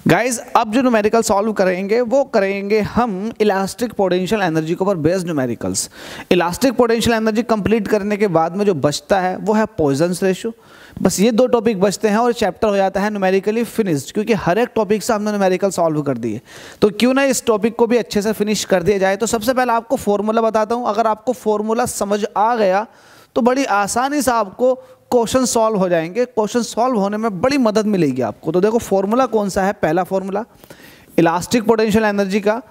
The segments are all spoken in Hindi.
गाइज अब जो न्यूमेरिकल सॉल्व करेंगे वो करेंगे हम इलास्टिक पोटेंशियल एनर्जी के ऊपर based numericals. Elastic potential energy complete करने के बाद में जो बचता है वो है पॉइजन्स रेशियो। बस ये दो टॉपिक बचते हैं और चैप्टर हो जाता है न्यूमेरिकली फिनिश्ड, क्योंकि हर एक टॉपिक से हमने न्यूमेरिकल सॉल्व कर दिए, तो क्यों ना इस टॉपिक को भी अच्छे से फिनिश कर दिया जाए। तो सबसे पहले आपको फॉर्मूला बताता हूँ। अगर आपको फॉर्मूला समझ आ गया तो बड़ी आसानी से आपको क्वेश्चन सॉल्व हो जाएंगे। क्वेश्चन सॉल्व होने में बड़ी मदद मिलेगी आपको। तो देखो फॉर्मूला कौन सा है, पहला फॉर्मूला इलास्टिक पोटेंशियल एनर्जी का।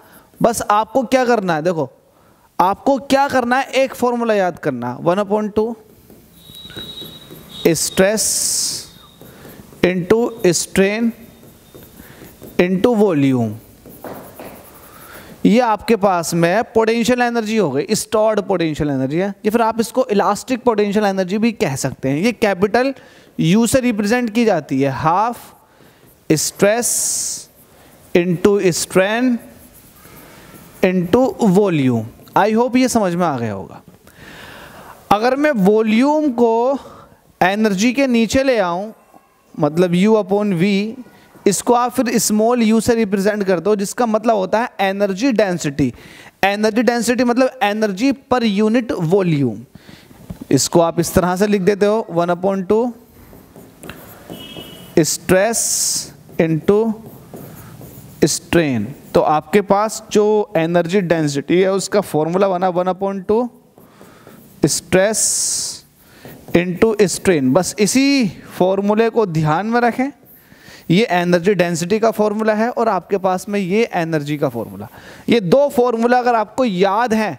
बस आपको क्या करना है, देखो आपको क्या करना है, एक फॉर्मूला याद करना, 1/2 stress into strain into volume. ये आपके पास में पोटेंशियल एनर्जी हो गई, स्टोर्ड पोटेंशियल एनर्जी है, या फिर आप इसको इलास्टिक पोटेंशियल एनर्जी भी कह सकते हैं। ये कैपिटल यू से रिप्रेजेंट की जाती है, half stress into strain into volume. I hope ये समझ में आ गया होगा। अगर मैं वॉल्यूम को एनर्जी के नीचे ले आऊं, मतलब U/V, इसको आप फिर स्मॉल u से रिप्रेजेंट करते हो, जिसका मतलब होता है एनर्जी डेंसिटी। एनर्जी डेंसिटी मतलब एनर्जी पर यूनिट वॉल्यूम। इसको आप इस तरह से लिख देते हो, 1/2 स्ट्रेस इंटू स्ट्रेन। तो आपके पास जो एनर्जी डेंसिटी है उसका फॉर्मूला बना 1/2 स्ट्रेस इंटू स्ट्रेन। बस इसी फॉर्मूले को ध्यान में रखें। ये एनर्जी डेंसिटी का फॉर्मूला है और आपके पास में ये एनर्जी का फॉर्मूला। ये दो फॉर्मूला अगर आपको याद है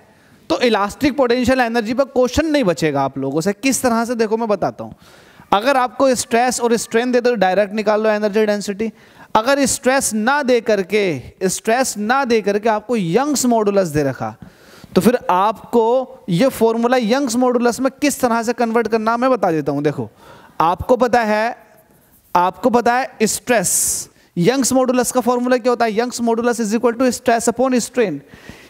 तो इलास्टिक पोटेंशियल एनर्जी पर क्वेश्चन नहीं बचेगा आप लोगों से। किस तरह से, देखो मैं बताता हूँ। अगर आपको स्ट्रेस और स्ट्रेन दे दो, डायरेक्ट निकाल लो एनर्जी डेंसिटी। अगर स्ट्रेस ना दे करके आपको यंग्स मॉडुलस दे रखा, तो फिर आपको ये फॉर्मूला यंग्स मॉडुलस में किस तरह से कन्वर्ट करना मैं बता देता हूँ। देखो आपको पता है स्ट्रेस, यंग्स मॉडुलस का फॉर्मूला क्या होता है, Young's modulus is equal to stress upon strain.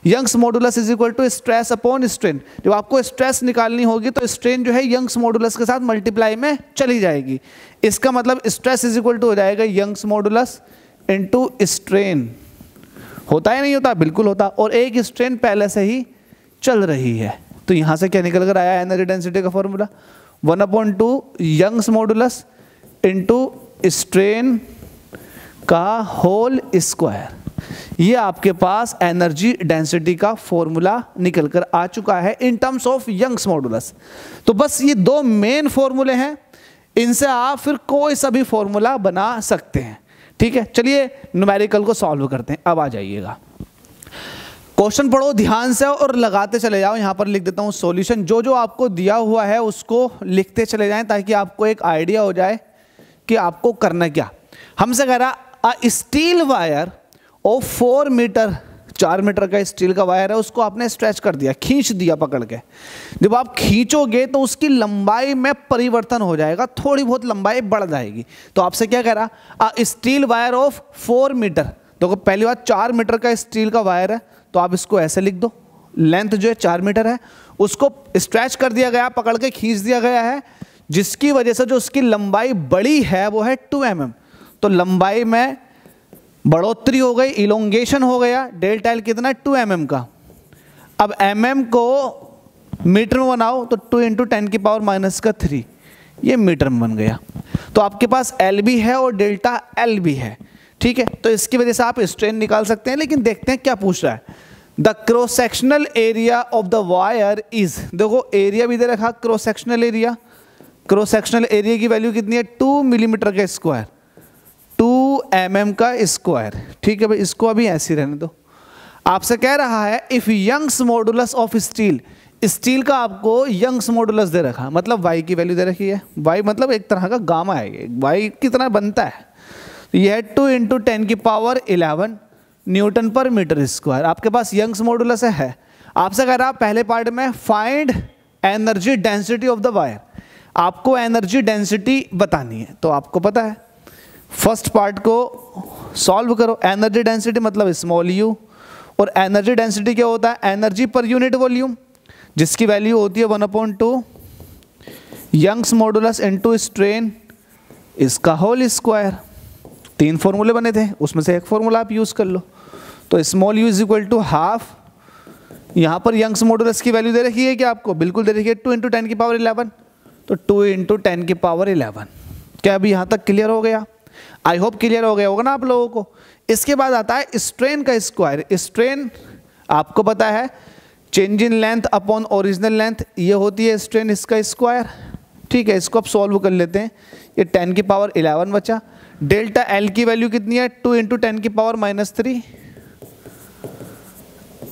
Young's modulus is equal to stress upon strain. जब आपको स्ट्रेस निकालनी होगी तो स्ट्रेन जो है यंग्स मॉडुलस के साथ मल्टीप्लाई में चली जाएगी। इसका मतलब स्ट्रेस इज इक्वल टू हो जाएगा यंग्स मॉडुलस इंटू स्ट्रेन। होता है नहीं होता, बिल्कुल होता। और एक स्ट्रेन पहले से ही चल रही है, तो यहां से क्या निकल कर आया एनर्जी डेंसिटी का formula, 1/2 Young's modulus into strain का होल स्क्वायर। ये आपके पास एनर्जी डेंसिटी का फॉर्मूला निकल कर आ चुका है in terms of Young's modulus. तो बस ये दो मेन फॉर्मूले हैं, इनसे आप फिर कोई सा भी फॉर्मूला बना सकते हैं। ठीक है, चलिए न्यूमेरिकल को सॉल्व करते हैं। अब आ जाइएगा, क्वेश्चन पढ़ो ध्यान से और लगाते चले जाओ। यहां पर लिख देता हूं सॉल्यूशन। जो जो आपको दिया हुआ है उसको लिखते चले जाएं ताकि आपको एक आइडिया हो जाए कि आपको करना क्या। हमसे कह रहा steel wire of 4 metre, 4 metre का स्टील का वायर है, उसको आपने स्ट्रेच कर दिया, खींच दिया पकड़ के। जब आप खींचोगे तो उसकी लंबाई में परिवर्तन हो जाएगा, थोड़ी बहुत लंबाई बढ़ जाएगी। तो आपसे क्या कह रहा, स्टील वायर ऑफ 4 मीटर। तो पहली बात 4 मीटर का स्टील का वायर है, तो आप इसको ऐसे लिख दो, लेंथ जो है 4 मीटर है, उसको स्ट्रेच कर दिया गया, पकड़ के खींच दिया गया है, जिसकी वजह से जो उसकी लंबाई बड़ी है वो है 2 mm। तो लंबाई में बढ़ोतरी हो गई, इलोंगेशन हो गया। डेल्टा एल कितना, 2 mm का। अब mm को मीटर में बनाओ तो 2 × 10⁻³ ये मीटर में बन गया। तो आपके पास एल भी है और डेल्टा एल भी है। ठीक है, तो इसकी वजह से आप स्ट्रेन निकाल सकते हैं। लेकिन देखते हैं क्या पूछ रहा है। The cross sectional area of the wire is, देखो एरिया भी दे रखा, cross sectional area. Cross sectional area की वैल्यू कितनी है, 2 मिलीमीटर का स्क्वायर, 2 mm का स्क्वायर। ठीक है भाई, इसको अभी ऐसे रहने दो। आपसे कह रहा है if Young's modulus of steel, steel का आपको यंग्स मॉडुलस दे रखा, मतलब y की वैल्यू दे रखी है। y मतलब एक तरह का गामा है, ये y कितना बनता है, यह है 2 × 10⁻11 न्यूटन पर मीटर स्क्वायर। आपके पास यंग्स मॉडुलस है। आपसे कह रहा पहले पार्ट में find energy density of the wire, आपको एनर्जी डेंसिटी बतानी है। तो आपको पता है, फर्स्ट पार्ट को सॉल्व करो। एनर्जी डेंसिटी मतलब स्मॉल u, और एनर्जी डेंसिटी क्या होता है, एनर्जी पर यूनिट वॉल्यूम, जिसकी वैल्यू होती है 1/2 यंग्स मॉडुलस इंटू स्ट्रेन इसका होल स्क्वायर। 3 फॉर्मूले बने थे, उसमें से एक फॉर्मूला आप यूज़ कर लो। तो small u is equal to half, यहाँ पर यंग्स मॉडुलस की वैल्यू दे रखी है कि आपको, बिल्कुल दे रखी है 2 × 10⁻11, तो 2 × 10⁻11। क्या अभी यहाँ तक क्लियर हो गया? आई होप क्लियर हो गया होगा ना आप लोगों को। इसके बाद आता है स्ट्रेन का स्क्वायर। स्ट्रेन आपको पता है change in length upon original length, ये होती है स्ट्रेन, इसका स्क्वायर। ठीक है, इसको अब सॉल्व कर लेते हैं। ये 10⁻11 बचा। डेल्टा एल की वैल्यू कितनी है? 2 × 10⁻³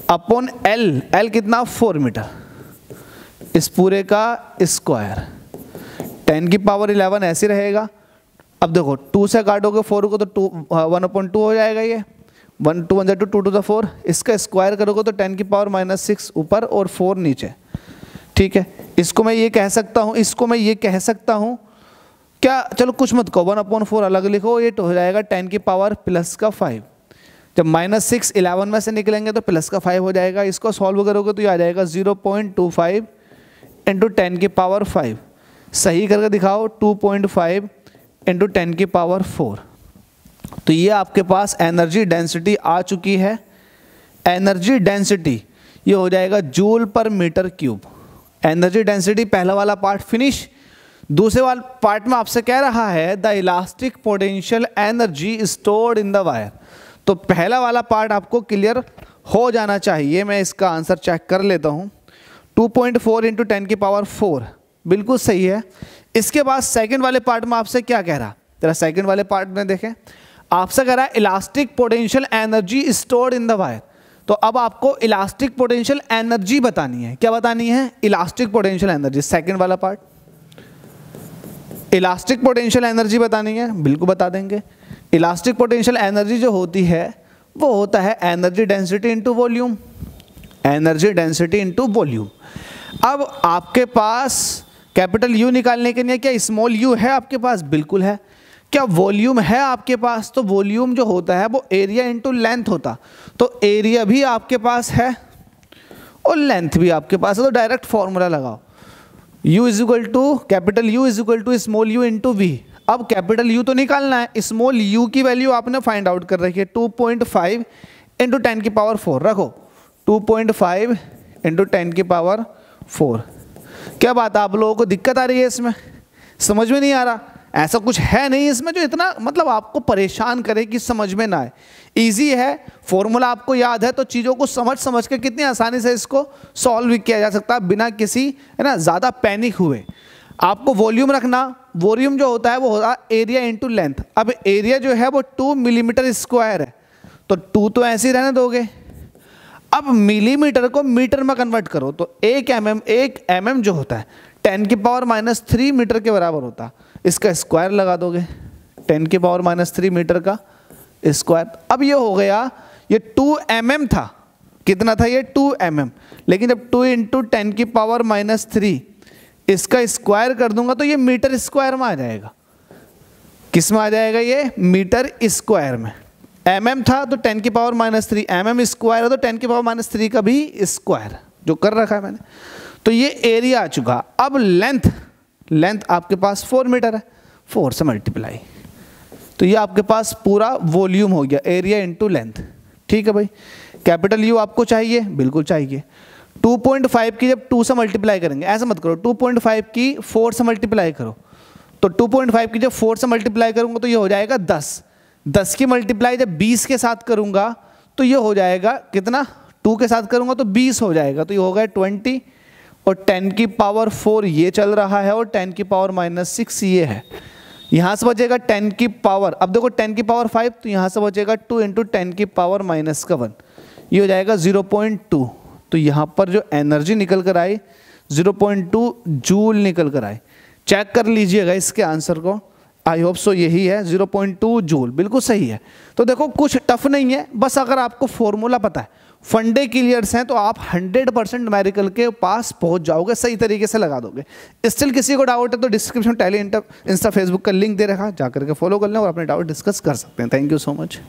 अपॉन एल। एल कितना? 4 मीटर। इस पूरे का स्क्वायर 10⁻11 ऐसे रहेगा। अब देखो 2 से काटोगे 4 को तो 1/2 हो जाएगा। ये 1 2 1 2 2 4, इसका स्क्वायर करोगे तो 10⁻6 ऊपर और 4 नीचे। ठीक है, इसको मैं ये कह सकता हूँ, इसको मैं ये कह सकता हूँ क्या? चलो कुछ मत कहो, 1/4 अलग लिखो, ये तो हो जाएगा 10⁻5। जब -6 11 में से निकलेंगे तो प्लस का 5 हो जाएगा। इसको सॉल्व करोगे तो ये आ जाएगा 0.25 × 10⁻5। सही करके दिखाओ, 2.5 × 10⁻4। तो ये आपके पास एनर्जी डेंसिटी आ चुकी है। एनर्जी डेंसिटी ये हो जाएगा जूल पर मीटर क्यूब। एनर्जी डेंसिटी पहला वाला पार्ट फिनिश। दूसरे वाले पार्ट में आपसे कह रहा है the elastic potential energy stored in the wire. तो पहला वाला पार्ट आपको क्लियर हो जाना चाहिए। मैं इसका आंसर चेक कर लेता हूँ। 2.4 × 10⁻4 बिल्कुल सही है। इसके बाद सेकंड वाले पार्ट में आपसे क्या कह रहा? तेरा सेकंड वाले पार्ट में देखें, आपसे कह रहा है elastic potential energy stored in the wire. तो अब आपको इलास्टिक पोटेंशियल एनर्जी बतानी है। क्या बतानी है? Elastic potential energy. सेकंड वाला पार्ट इलास्टिक पोटेंशियल एनर्जी बतानी है, बिल्कुल बता देंगे। इलास्टिक पोटेंशियल एनर्जी जो होती है वो होता है energy density into volume. Energy density into volume. अब आपके पास कैपिटल यू निकालने के लिए क्या स्मॉल यू है आपके पास? बिल्कुल है। क्या वॉल्यूम है आपके पास? तो वॉल्यूम जो होता है वो एरिया इनटू लेंथ होता। तो एरिया भी आपके पास है और लेंथ भी आपके पास है। तो डायरेक्ट फॉर्मूला लगाओ, U is equal to capital U is equal to small u into v. अब कैपिटल U तो निकालना है, स्मॉल u की वैल्यू आपने फाइंड आउट कर रखी है। 2.5 × 10⁻4 रखो, 2.5 × 10⁻4। क्या बात है, आप लोगों को दिक्कत आ रही है इसमें? समझ में नहीं आ रहा? ऐसा कुछ है नहीं इसमें जो इतना मतलब आपको परेशान करे कि समझ में ना आए। इजी है, फॉर्मूला आपको याद है तो चीज़ों को समझ के कितनी आसानी से इसको सॉल्व किया जा सकता है बिना किसी है ना ज़्यादा पैनिक हुए। आपको वॉल्यूम रखना, वॉल्यूम जो होता है वो होता है एरिया इंटू लेंथ। अब एरिया जो है वो 2 मिलीमीटर स्क्वायर है, तो 2 तो ऐसे ही रहने दोगे। अब मिलीमीटर को मीटर में कन्वर्ट करो तो 1 mm जो होता है 10⁻³ मीटर के बराबर होता है। इसका स्क्वायर लगा दोगे, 10⁻³ मीटर का स्क्वायर। अब ये हो गया, ये 2 mm था। कितना था ये? 2 mm। लेकिन जब 2 × 10⁻³ इसका स्क्वायर कर दूंगा तो ये मीटर स्क्वायर में आ जाएगा। किस में आ जाएगा? ये मीटर स्क्वायर में। mm था तो 10⁻³ mm स्क्वायर है तो 10⁻³ का भी स्क्वायर जो कर रखा है मैंने। तो ये एरिया आ चुका। अब लेंथ आपके पास 4 मीटर है, 4 से मल्टीप्लाई, तो ये आपके पास पूरा वॉल्यूम हो गया, एरिया इंटू लेंथ। ठीक है भाई, कैपिटल यू आपको चाहिए? बिल्कुल चाहिए। 2.5 की जब 2 से मल्टीप्लाई करेंगे, ऐसा मत करो, 2.5 की 4 से मल्टीप्लाई करो। तो 2.5 की जब 4 से मल्टीप्लाई करूंगा तो ये हो जाएगा 10। 10 की मल्टीप्लाई जब 20 के साथ करूंगा तो ये हो जाएगा कितना? 2 के साथ करूंगा तो 20 हो जाएगा, तो ये हो गया 20। और 10⁻4 ये चल रहा है और 10⁻6 ये है। यहाँ से बचेगा 10⁻, अब देखो 10⁻5 तो यहाँ से बचेगा 2 × 10⁻⁻1, ये हो जाएगा 0.2। तो यहाँ पर जो एनर्जी निकल कर आई 0.2 जूल निकल कर आई। चेक कर लीजिएगा इसके आंसर को, आई होप सो यही है, 0.2 जूल बिल्कुल सही है। तो देखो कुछ टफ नहीं है, बस अगर आपको फॉर्मूला पता है, फंडे क्लियर्स हैं, तो आप 100% न्यूमेरिकल के पास पहुंच जाओगे, सही तरीके से लगा दोगे। स्टिल किसी को डाउट है तो डिस्क्रिप्शन टैली इंस्टा फेसबुक का लिंक दे रखा, जाकर के फॉलो कर लें और अपने डाउट डिस्कस कर सकते हैं। Thank you so much.